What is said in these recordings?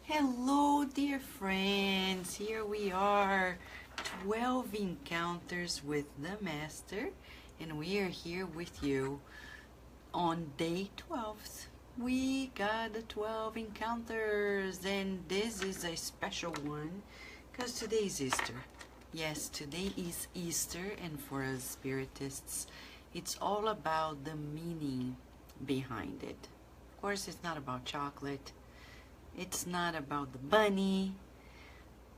Hello, dear friends. Here we are, 12 encounters with the Master, and we are here with you on day 12th. We got the 12 encounters, and this is a special one because today is Easter. Yes, today is Easter, and for us Spiritists, it's all about the meaning behind it. Of course, it's not about chocolate. It's not about the bunny,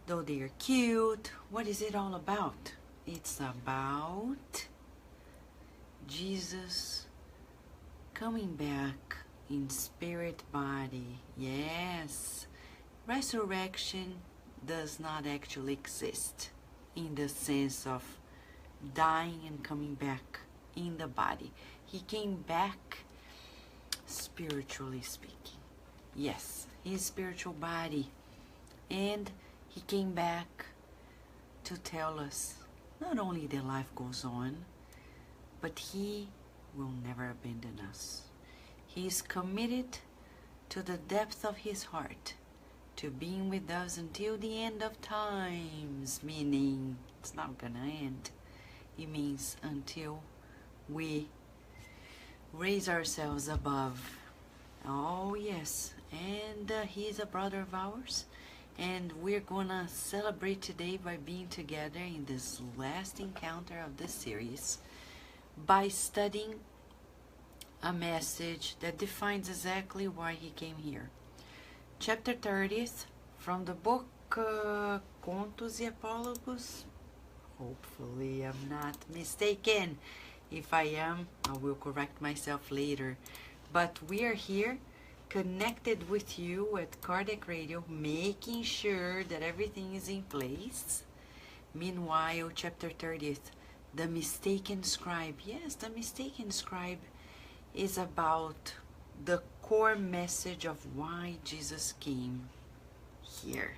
though they are cute. What is it all about? It's about Jesus coming back in spirit body. Yes, resurrection does not actually exist in the sense of dying and coming back in the body. He came back spiritually speaking. Yes, his spiritual body, and he came back to tell us not only that life goes on, but he will never abandon us. He is committed to the depth of his heart to being with us until the end of times, meaning it's not gonna end. It means until we raise ourselves above. Oh yes, and he's a brother of ours, and we're gonna celebrate today by being together in this last encounter of this series by studying a message that defines exactly why he came here. Chapter 30th from the book Contos e Apólogos. Hopefully I'm not mistaken. If I am, I will correct myself later. But we are here connected with you at Kardec Radio, making sure that everything is in place. Meanwhile, chapter 30th, the mistaken scribe. Yes, the mistaken scribe is about the core message of why Jesus came here,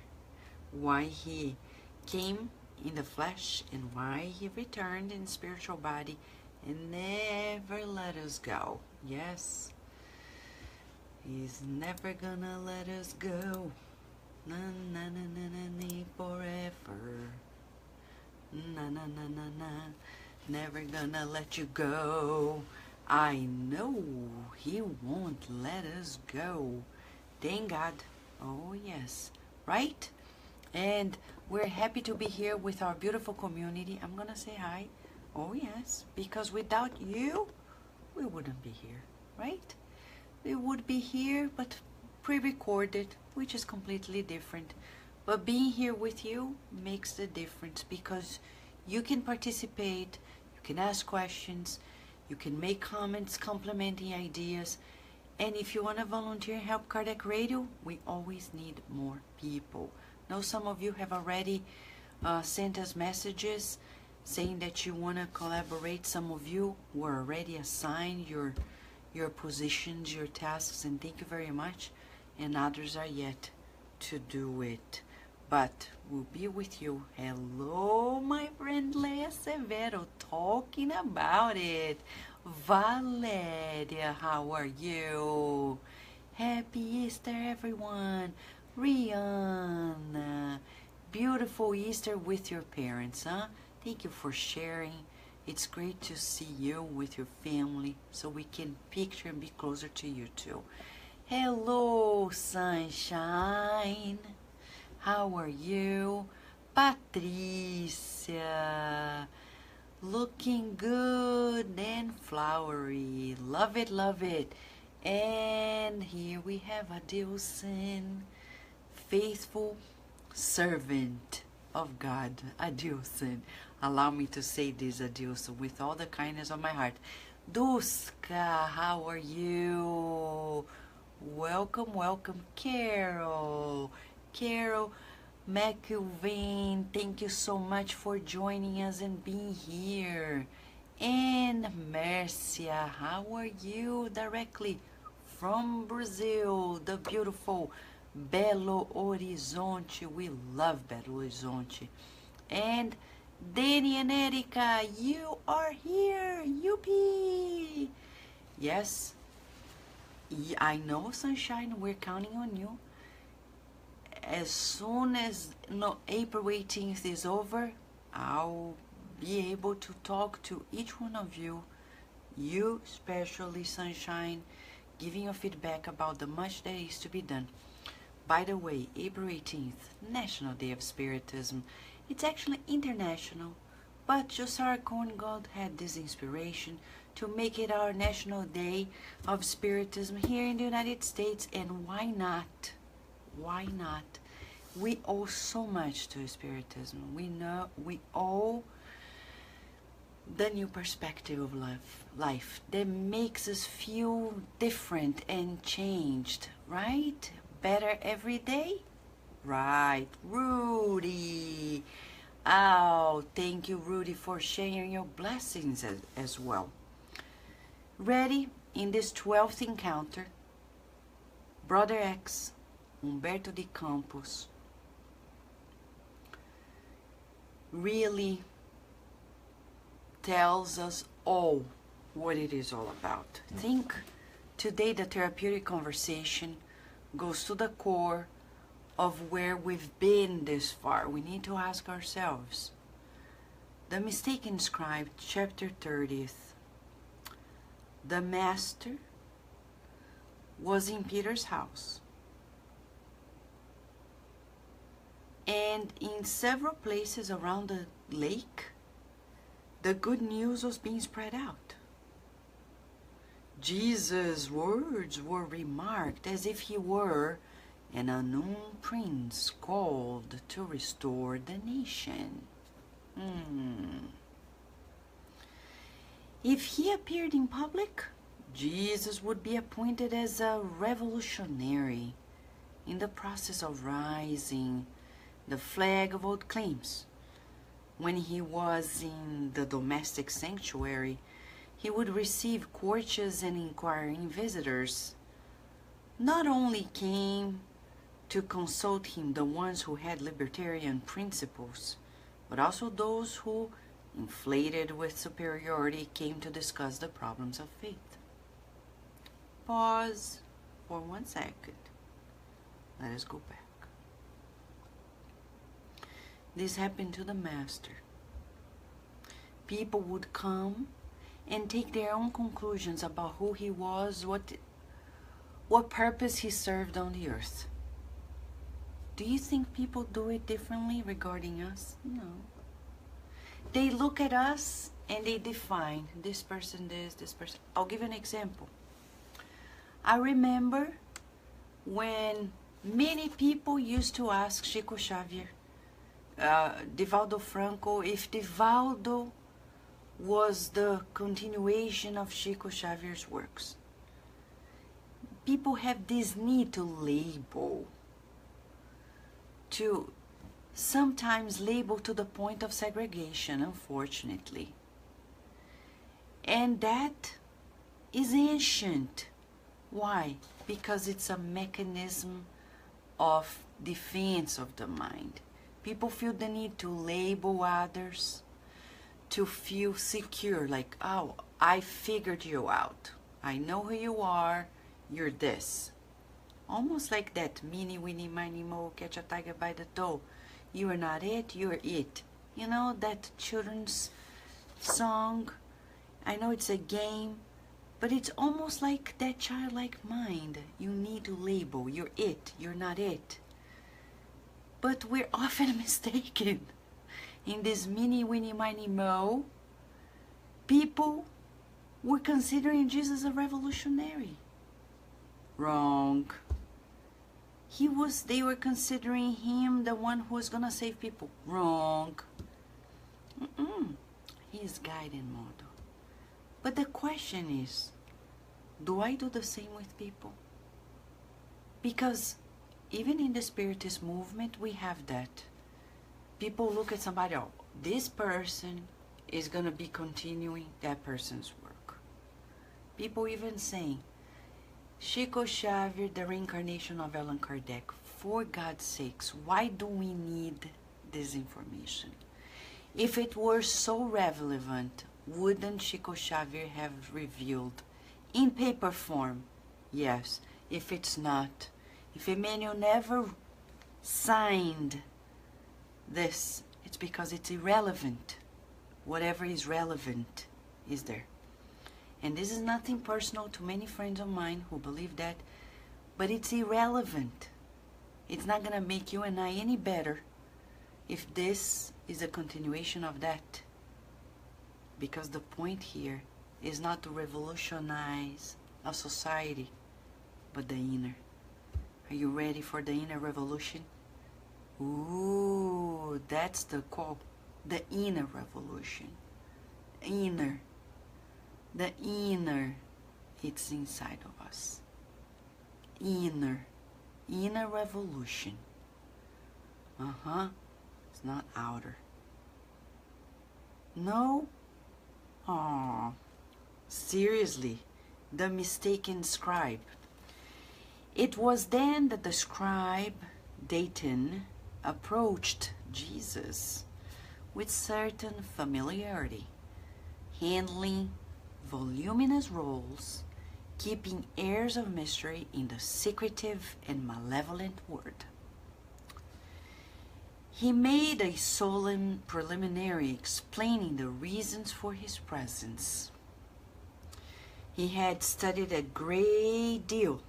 why he came in the flesh, and why he returned in spiritual body and never let us go. Yes, he's never gonna let us go. Na na na na na na forever. Na na na na na. Never gonna let you go. I know he won't let us go. Thank God. Oh yes. Right? And we're happy to be here with our beautiful community. I'm gonna say hi. Oh yes. Because without you, we wouldn't be here. Right? We would be here, but pre-recorded, which is completely different. But being here with you makes the difference because you can participate, you can ask questions, you can make comments complimenting ideas, and if you want to volunteer and help Kardec Radio, we always need more people. Now some of you have already sent us messages saying that you want to collaborate. Some of you were already assigned your positions, your tasks, and thank you very much. And others are yet to do it. But we'll be with you. Hello, my friend Leia Severo, talking about it. Valeria, how are you? Happy Easter, everyone. Rihanna, beautiful Easter with your parents, huh? Thank you for sharing. It's great to see you with your family so we can picture and be closer to you too. Hello, sunshine. How are you? Patricia. Looking good and flowery. Love it, love it. And here we have Adilson, faithful servant of God. Adilson. Allow me to say this, Adilson, with all the kindness of my heart. Duska, how are you? Welcome, welcome, Carol. Carol McIlvain, thank you so much for joining us and being here. And Mercia, how are you? Directly from Brazil, the beautiful Belo Horizonte. We love Belo Horizonte. And Danny and Erica, you are here. Yuppie! Yes, I know, Sunshine, we're counting on you. as soon as April 18th is over, I'll be able to talk to each one of you, especially Sunshine, giving your feedback about the much that is to be done. By the way, April 18th, National Day of Spiritism. It's actually international, but Josiah Korngold had this inspiration to make it our National Day of Spiritism here in the United States, and why not? Why not? We owe so much to Spiritism. We owe the new perspective of life that makes us feel different and changed, right? Better every day? Right. Rudy. Oh, thank you, Rudy, for sharing your blessings as well. Ready? In this 12th encounter, Brother X, Humberto de Campos, really tells us all what it is all about. I think today the therapeutic conversation goes to the core of where we've been this far. We need to ask ourselves. The Mistaken Scribe, chapter 30th. The Master was in Peter's house, and in several places around the lake, the good news was being spread out. Jesus' words were remarked as if he were an unknown prince called to restore the nation. If he appeared in public, Jesus would be appointed as a revolutionary in the process of raising the flag of old claims. When he was in the domestic sanctuary, he would receive courteous and inquiring visitors. Not only came to consult him the ones who had libertarian principles, but also those who, inflated with superiority, came to discuss the problems of faith. Pause for 1 second. Let us go back. This happened to the Master. People would come and take their own conclusions about who he was, what purpose he served on the earth. Do you think people do it differently regarding us? No. They look at us and they define this person this person. I'll give you an example. I remember when many people used to ask Chico Xavier, Divaldo Franco, if Divaldo was the continuation of Chico Xavier's works. People have this need to label, to sometimes label to the point of segregation, unfortunately. And that is ancient. Why? Because it's a mechanism of defense of the mind. People feel the need to label others, to feel secure, like, oh, I figured you out. I know who you are, you're this. Almost like that, Mini, Winnie, Miny, Mo, catch a tiger by the toe. You are not it, you're it. You know, that children's song. I know it's a game, but it's almost like that childlike mind. You need to label, you're it, you're not it. But we're often mistaken. In this Mini, Winnie, Miny, Mo, people were considering Jesus a revolutionary. Wrong. They were considering him the one who was gonna save people. Wrong. He is guide and model. But the question is, do I do the same with people? Because even in the Spiritist movement, we have that. People look at somebody, oh, this person is going to be continuing that person's work. People even saying, Chico Xavier, the reincarnation of Allan Kardec. For God's sakes, why do we need this information? If it were so relevant, wouldn't Chico Xavier have revealed in paper form? Yes. If it's not, if Emmanuel never signed this, it's because it's irrelevant. Whatever is relevant is there. And this is nothing personal to many friends of mine who believe that, but it's irrelevant. It's not going to make you and I any better if this is a continuation of that. Because the point here is not to revolutionize a society, but the inner. Are you ready for the inner revolution? Ooh, that's the call. The inner revolution. Inner. The inner. It's inside of us. Inner. Inner revolution. It's not outer. No? Aw. Seriously. The mistaken scribe. It was then that the scribe, Dayton, approached Jesus with certain familiarity, handling voluminous roles, keeping airs of mystery in the secretive and malevolent word. He made a solemn preliminary explaining the reasons for his presence. He had studied a great deal.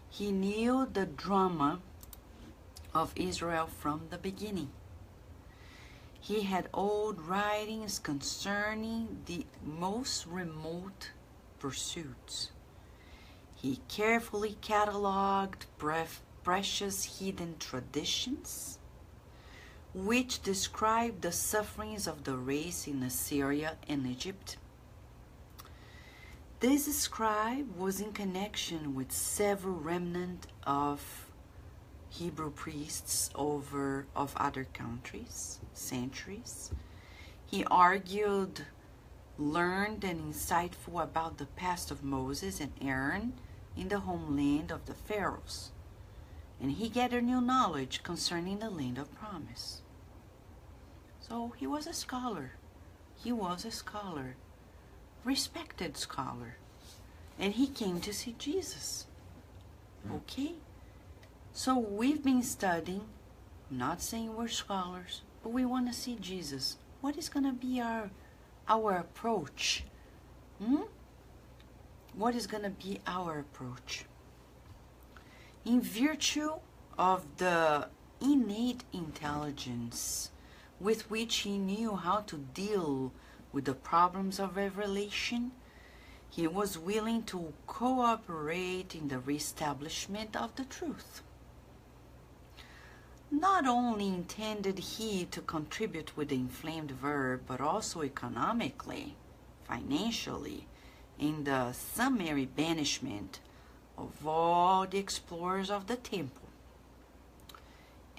He knew the drama of Israel from the beginning. He had old writings concerning the most remote pursuits. He carefully catalogued precious hidden traditions, which described the sufferings of the race in Assyria and Egypt. This scribe was in connection with several remnants of Hebrew priests of other countries, centuries. He argued, learned and insightful about the past of Moses and Aaron in the homeland of the Pharaohs. And he gathered new knowledge concerning the land of promise. So he was a scholar. He was a scholar. Respected scholar. And he came to see Jesus. Okay? So we've been studying. I'm not saying we're scholars, but we want to see Jesus. What is going to be our approach? What is going to be our approach? In virtue of the innate intelligence with which he knew how to deal with the problems of revelation, he was willing to cooperate in the reestablishment of the truth. Not only intended he to contribute with the inflamed verb, but also economically, financially, in the summary banishment of all the explorers of the temple.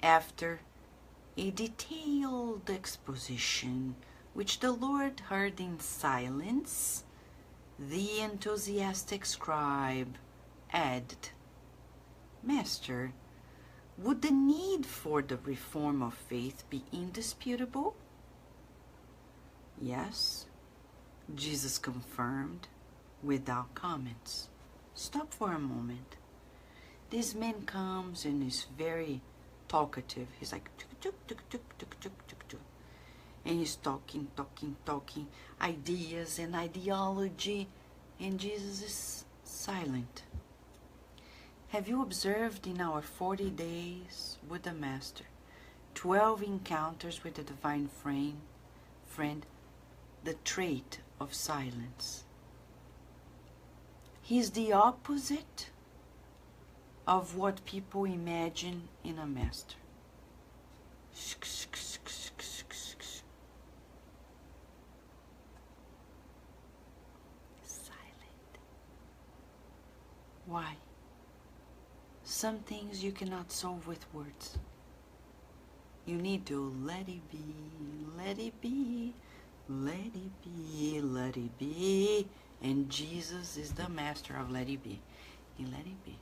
After a detailed exposition, which the Lord heard in silence, the enthusiastic scribe added, "Master, would the need for the reform of faith be indisputable?" "Yes," Jesus confirmed, without comments. Stop for a moment. This man comes and is very talkative. He's like, tuk, tuk, tuk, tuk, tuk, tuk, tuk. And he's talking, ideas and ideology, and Jesus is silent. Have you observed in our 40 days with the Master, 12 encounters with the Divine Friend, the trait of silence? He's the opposite of what people imagine in a Master. Silent. Why? Some things you cannot solve with words. You need to let it be, let it be, let it be, let it be. And Jesus is the master of let it be. And let it be.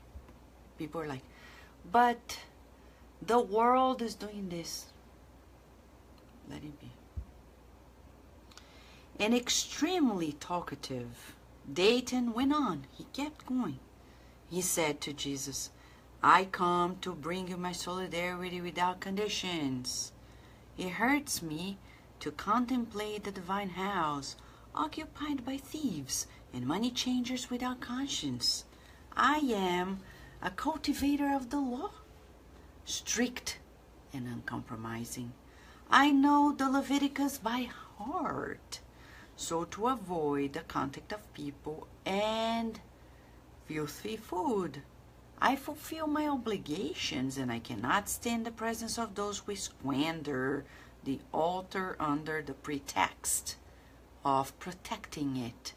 People are like, but the world is doing this. Let it be. And extremely talkative, Dayton went on. He kept going. He said to Jesus, I come to bring you my solidarity without conditions. It hurts me to contemplate the divine house occupied by thieves and money changers without conscience. I am a cultivator of the law, strict and uncompromising. I know the Leviticus by heart, so to avoid the contact of people and filthy food, I fulfill my obligations, and I cannot stand the presence of those who squander the altar under the pretext of protecting it.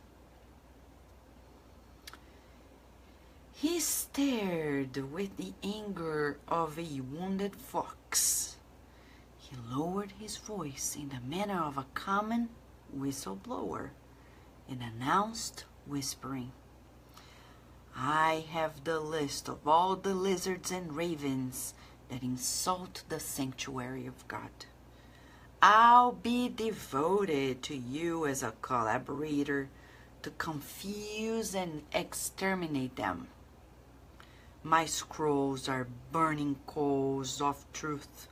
He stared with the anger of a wounded fox. He lowered his voice in the manner of a common whistleblower and announced, whispering, I have the list of all the lizards and ravens that insult the sanctuary of God. I'll be devoted to you as a collaborator to confuse and exterminate them. My scrolls are burning coals of truth.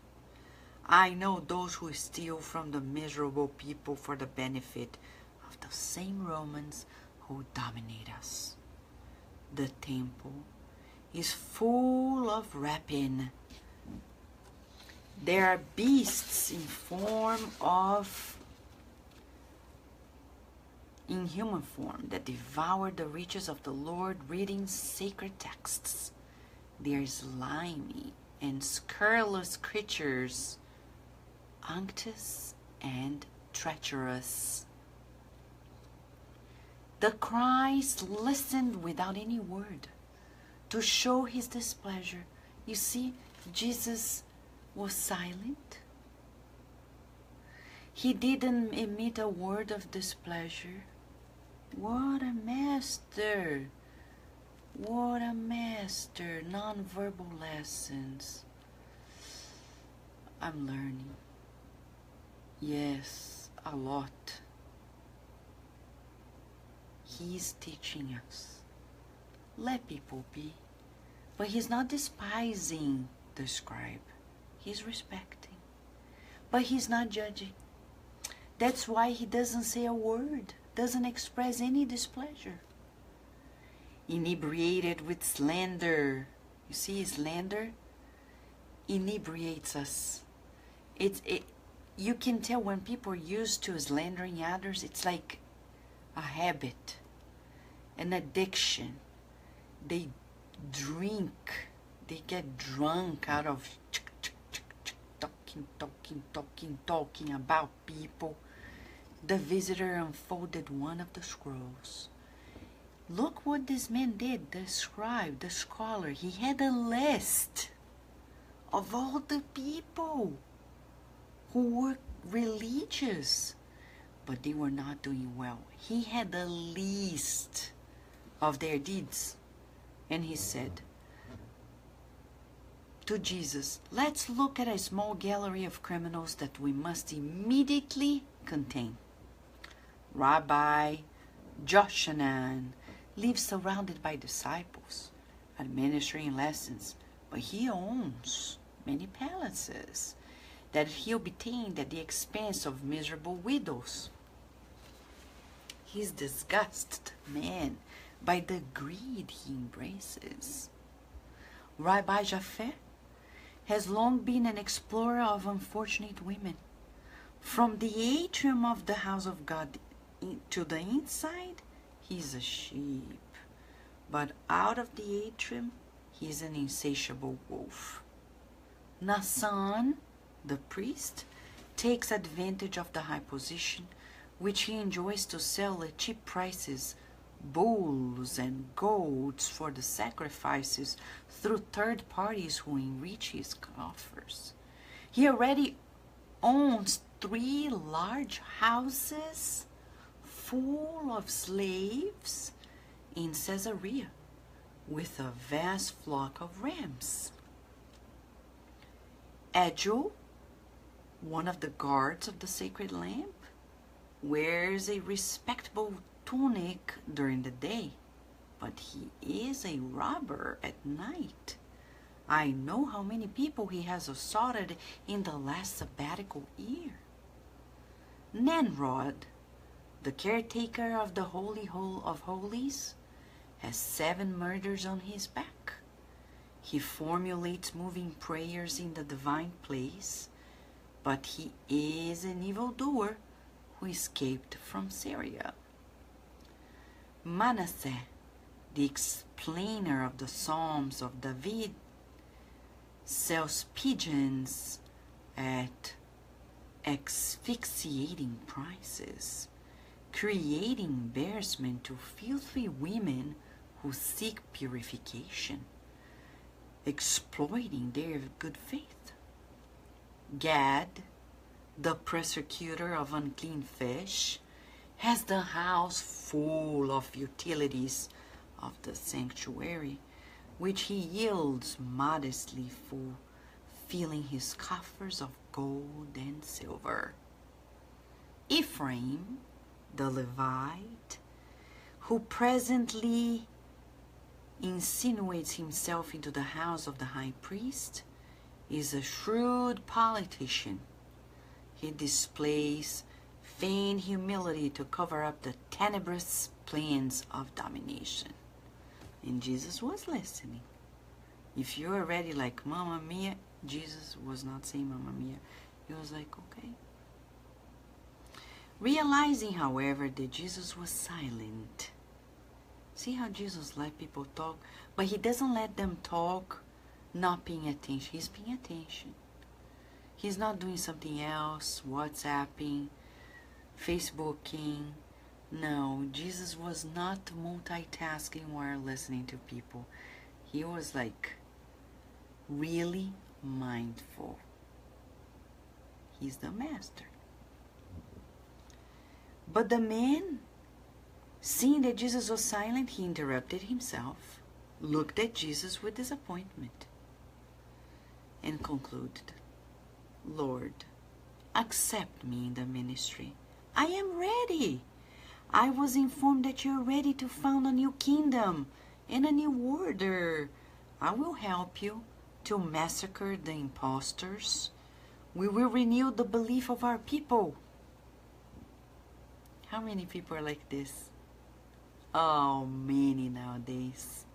I know those who steal from the miserable people for the benefit of the same Romans who dominate us. The temple is full of rapine. There are beasts in human form that devour the riches of the Lord, reading sacred texts. They are slimy and scurrilous creatures, unctuous and treacherous. The Christ listened without any word to show his displeasure. You see, Jesus was silent. He didn't emit a word of displeasure. What a master! What a master! Non-verbal lessons. I'm learning. Yes, a lot. He's teaching us. Let people be. But he's not despising the scribe. He's respecting. But he's not judging. That's why he doesn't say a word, doesn't express any displeasure. Inebriated with slander. You see, slander inebriates us. You can tell when people are used to slandering others, it's like a habit, an addiction. They drink, they get drunk out of talking about people. The visitor unfolded one of the scrolls. Look what this man did, the scribe, the scholar. He had a list of all the people who were religious, but they were not doing well. He had a list of their deeds. And he said to Jesus, let's look at a small gallery of criminals that we must immediately contain. Rabbi Joshanan lives surrounded by disciples, administering lessons, but he owns many palaces that he obtained at the expense of miserable widows. He's disgusted, man, by the greed he embraces. Rabbi Japhet has long been an explorer of unfortunate women. From the atrium of the house of God to the inside, he's a sheep. But out of the atrium, he's an insatiable wolf. Nassan, the priest, takes advantage of the high position which he enjoys to sell at cheap prices bulls and goats for the sacrifices through third parties who enrich his coffers. He already owns 3 large houses full of slaves in Caesarea with a vast flock of rams. Agile, one of the guards of the sacred lamp, wears a respectable tunic during the day, but he is a robber at night. I know how many people he has assaulted in the last sabbatical year. Nimrod, the caretaker of the Holy of Holies, has 7 murders on his back. He formulates moving prayers in the divine place, but he is an evildoer who escaped from Syria. Manasseh, the explainer of the Psalms of David, sells pigeons at asphyxiating prices, creating embarrassment to filthy women who seek purification, exploiting their good faith. Gad, the persecutor of unclean fish, has the house full of utilities of the sanctuary, which he yields modestly for, filling his coffers of gold and silver. Ephraim, the Levite, who presently insinuates himself into the house of the high priest, is a shrewd politician. He displays feigned humility to cover up the tenebrous plans of domination. And Jesus was listening. If you're already like, Mamma Mia, Jesus was not saying Mamma Mia. He was like, okay. Realizing, however, that Jesus was silent. See how Jesus let people talk? But he doesn't let them talk not paying attention. He's paying attention. He's not doing something else, WhatsApping, Facebooking. No, Jesus was not multitasking while listening to people. He was like really mindful. He's the master. But the man, seeing that Jesus was silent, he interrupted himself, looked at Jesus with disappointment, and concluded, Lord, accept me in the ministry. I am ready. I was informed that you're ready to found a new kingdom and a new order. I will help you to massacre the impostors. We will renew the belief of our people. How many people are like this? Oh, many nowadays.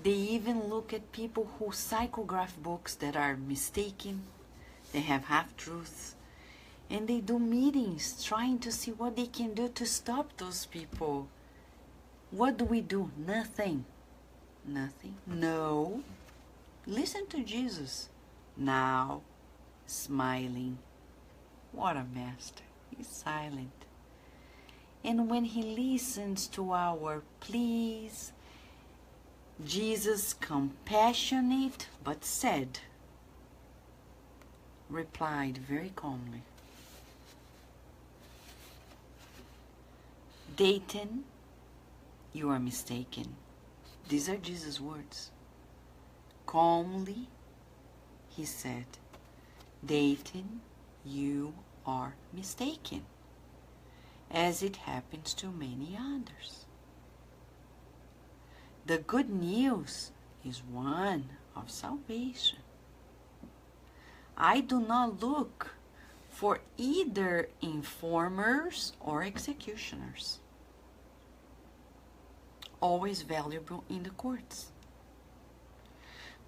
They even look at people who psychograph books that are mistaken. They have half-truths. And they do meetings trying to see what they can do to stop those people. What do we do? Nothing. Nothing. No. Listen to Jesus. Now, smiling. What a master. He's silent. And when he listens to our pleas, Jesus, compassionate but sad, replied very calmly, Dayton, you are mistaken. These are Jesus' words. Calmly, he said, Dayton, you are mistaken, as it happens to many others. The good news is one of salvation. I do not look for either informers or executioners, always valuable in the courts.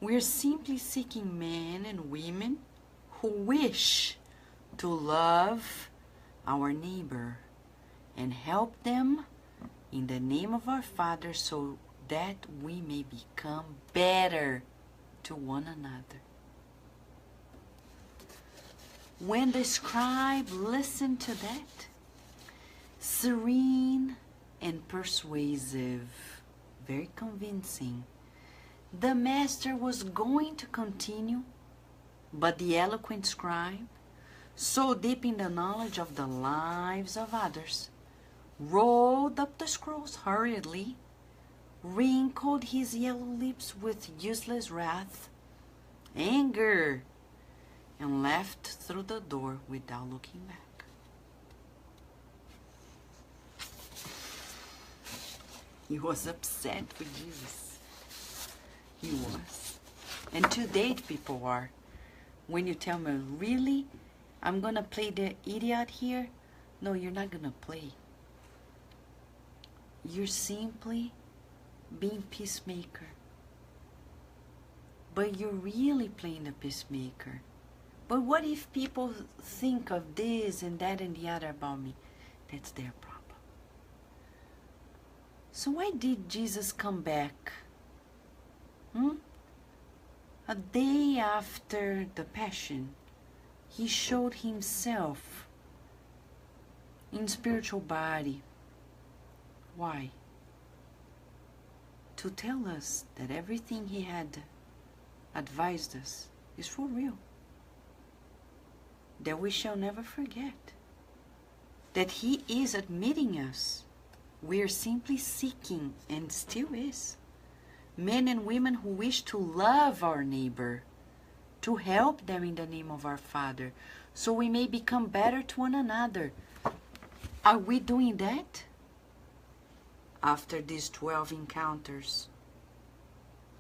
We are simply seeking men and women who wish to love our neighbor and help them in the name of our Father so that we may become better to one another. When the scribe listened to that, serene and persuasive, very convincing, the master was going to continue, but the eloquent scribe, so deep in the knowledge of the lives of others, rolled up the scrolls hurriedly, wrinkled his yellow lips with useless wrath, anger, and left through the door without looking back. He was upset with Jesus. He was. And to date, people are. When you tell me, really, I'm going to play the idiot here? No, you're not going to play. You're simply being peacemaker. But you're really playing the peacemaker. But what if people think of this and that and the other about me? That's their problem. So why did Jesus come back? A day after the Passion, he showed himself in spiritual body. Why? To tell us that everything he had advised us is for real. That we shall never forget. That he is admitting us. We are simply seeking, and still is, men and women who wish to love our neighbor, to help them in the name of our Father, so we may become better to one another. Are we doing that? After these 12 encounters,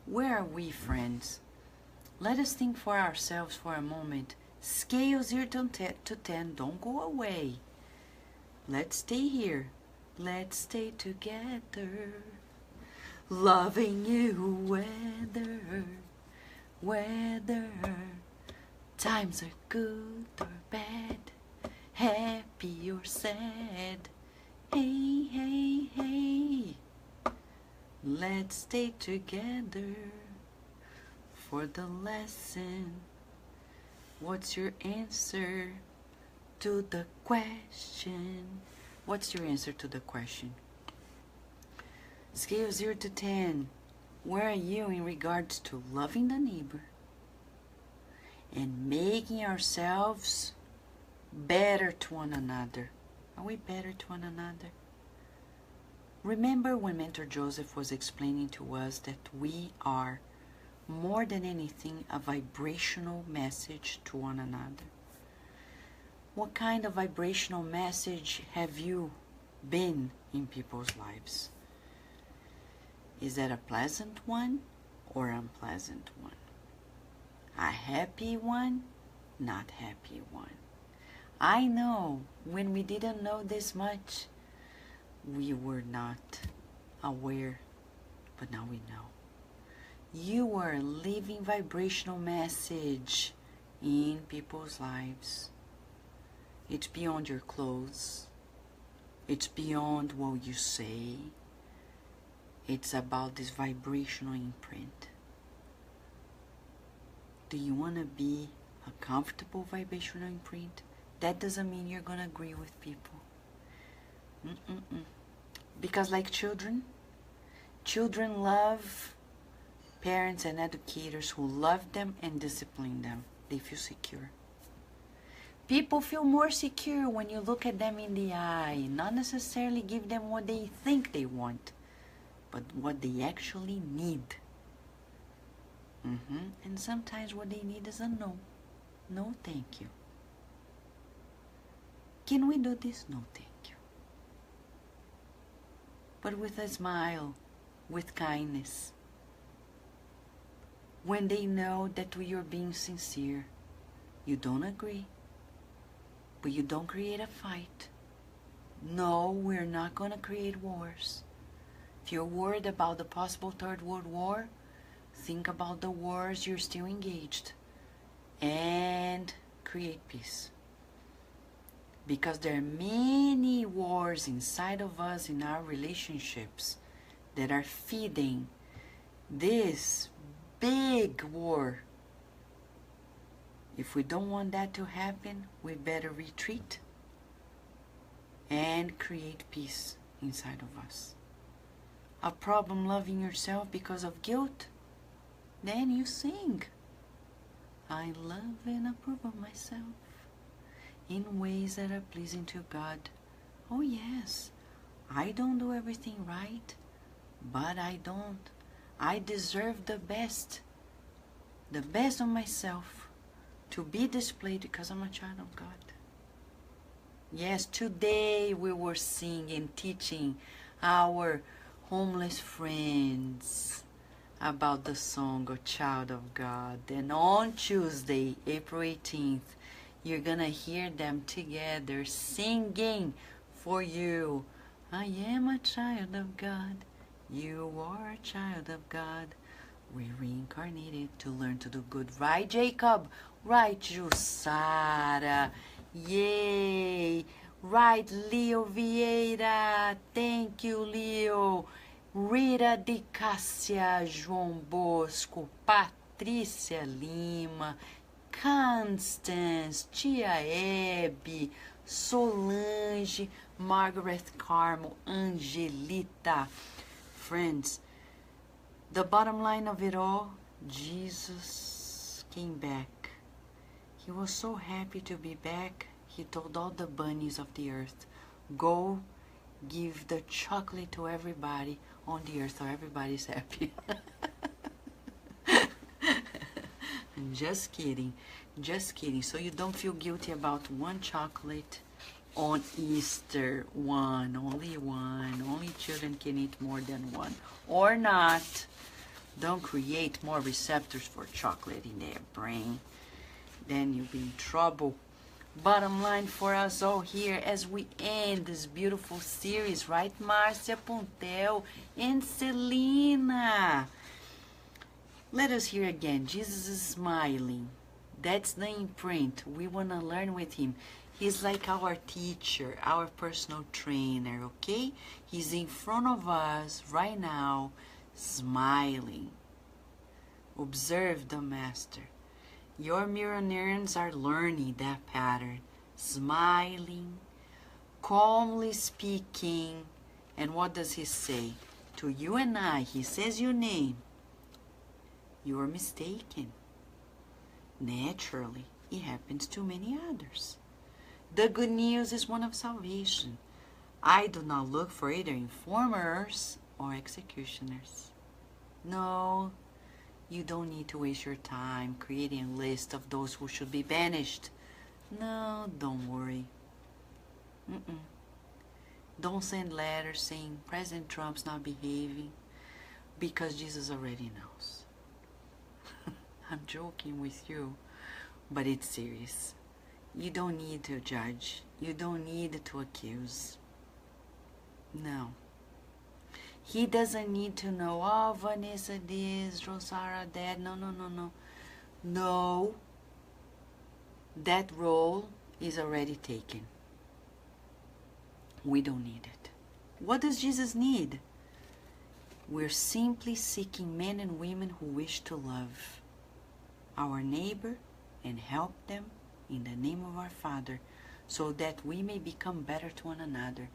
where are we, friends? Let us think for ourselves for a moment. Scale 0 to 10, don't go away. Let's stay here. Let's stay together. Loving you, whether times are good or bad, happy or sad. Hey, hey, hey. Let's stay together for the lesson. What's your answer to the question? What's your answer to the question? Scale 0 to 10. Where are you in regards to loving the neighbor and making ourselves better to one another? Are we better to one another? Remember when Mentor Joseph was explaining to us that we are, more than anything, a vibrational message to one another? What kind of vibrational message have you been in people's lives? Is that a pleasant one or unpleasant one? A happy one, not happy one? I know when we didn't know this much, we were not aware, but now we know. You are a living vibrational message in people's lives. It's beyond your clothes. It's beyond what you say. It's about this vibrational imprint. Do you want to be a comfortable vibrational imprint? That doesn't mean you're going to agree with people. Because like children love parents and educators who love them and discipline them. They feel secure. People feel more secure when you look at them in the eye, not necessarily give them what they think they want, but what they actually need. And sometimes what they need is a no. No, thank you. Can we do this? No, thank you. But with a smile, with kindness. When they know that you're being sincere, you don't agree, but you don't create a fight. No, we're not going to create wars. If you're worried about the possible Third World War, think about the wars you're still engaged and create peace. Because there are many wars inside of us in our relationships that are feeding this big war. If we don't want that to happen, we better retreat and create peace inside of us. A problem loving yourself because of guilt? Then you sing. I love and approve of myself in ways that are pleasing to God. Oh yes, I don't do everything right, but I deserve the best of myself to be displayed because I'm a child of God. Yes, today we were singing, teaching our homeless friends about the song "A Child of God." And on Tuesday, April 18th, you're gonna hear them together singing for you. I am a child of God. You are a child of God. We reincarnated to learn to do good. Right, Jacob? Right, Jussara? Yay! Right, Leo Vieira. Thank you, Leo. Rita de Cássia, João Bosco, Patrícia Lima, Constance, Tia Hebe, Solange, Margaret Carmo, Angelita. Friends, the bottom line of it all, Jesus came back. He was so happy to be back. He told all the bunnies of the earth, go give the chocolate to everybody on the earth so everybody's happy. Just kidding. Just kidding. So you don't feel guilty about one chocolate on Easter. One. Only one. Only children can eat more than one. Or not. Don't create more receptors for chocolate in their brain. Then you'll be in trouble. Bottom line for us all here as we end this beautiful series, right, Marcia Pontel and Selena? Let us hear again. Jesus is smiling. That's the imprint. We want to learn with him. He's like our teacher, our personal trainer, okay? He's in front of us right now, smiling. Observe the master. Your mirror neurons are learning that pattern. Smiling, calmly speaking. And what does he say? To you and I, he says your name. You are mistaken. Naturally, it happens to many others. The good news is one of salvation. I do not look for either informers or executioners. No, you don't need to waste your time creating a list of those who should be banished. No, don't worry. Don't send letters saying President Trump's not behaving, because Jesus already knows. I'm joking with you, but it's serious. You don't need to judge. You don't need to accuse. No. He doesn't need to know, oh, Vanessa this, Rosara that. No, no, no, no. No. That role is already taken. We don't need it. What does Jesus need? We're simply seeking men and women who wish to love our neighbor and help them in the name of our Father, so that we may become better to one another.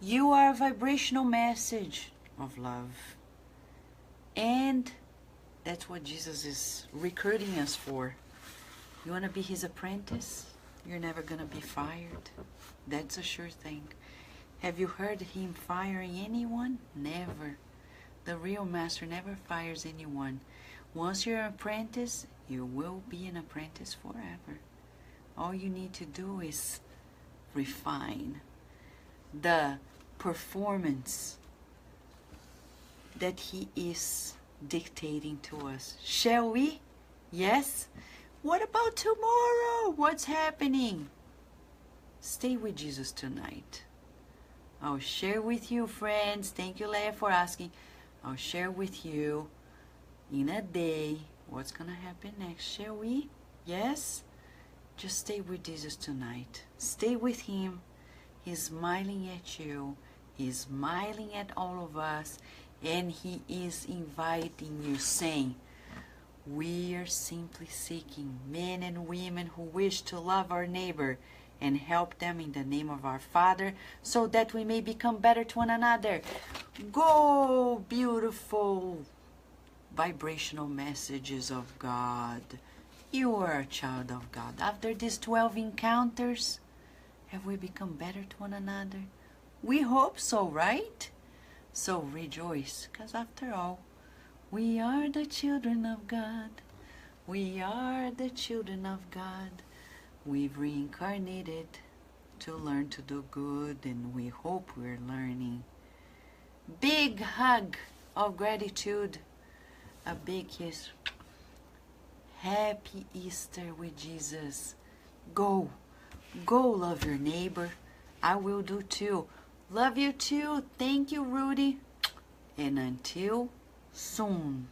You are a vibrational message of love. And that's what Jesus is recruiting us for. You want to be his apprentice? You're never going to be fired. That's a sure thing. Have you heard him firing anyone? Never. The real master never fires anyone. Once you're an apprentice, you will be an apprentice forever. All you need to do is refine the performance that he is dictating to us. Shall we? Yes? What about tomorrow? What's happening? Stay with Jesus tonight. I'll share with you, friends. Thank you, Leah, for asking. I'll share with you in a day what's going to happen next. Shall we? Yes? Just stay with Jesus tonight. Stay with him. He's smiling at you. He's smiling at all of us. And he is inviting you, saying, we are simply seeking men and women who wish to love our neighbor and help them in the name of our Father, so that we may become better to one another. Go, beautiful vibrational messages of God. You are a child of God. After these 12 encounters, have we become better to one another? We hope so, right? So rejoice, because after all, we are the children of God. We are the children of God. We've reincarnated to learn to do good, and we hope we're learning. Big hug of gratitude A big kiss. Happy Easter with Jesus. Go. Go love your neighbor. I will do too. Love you too. Thank you, Rudy. And until soon.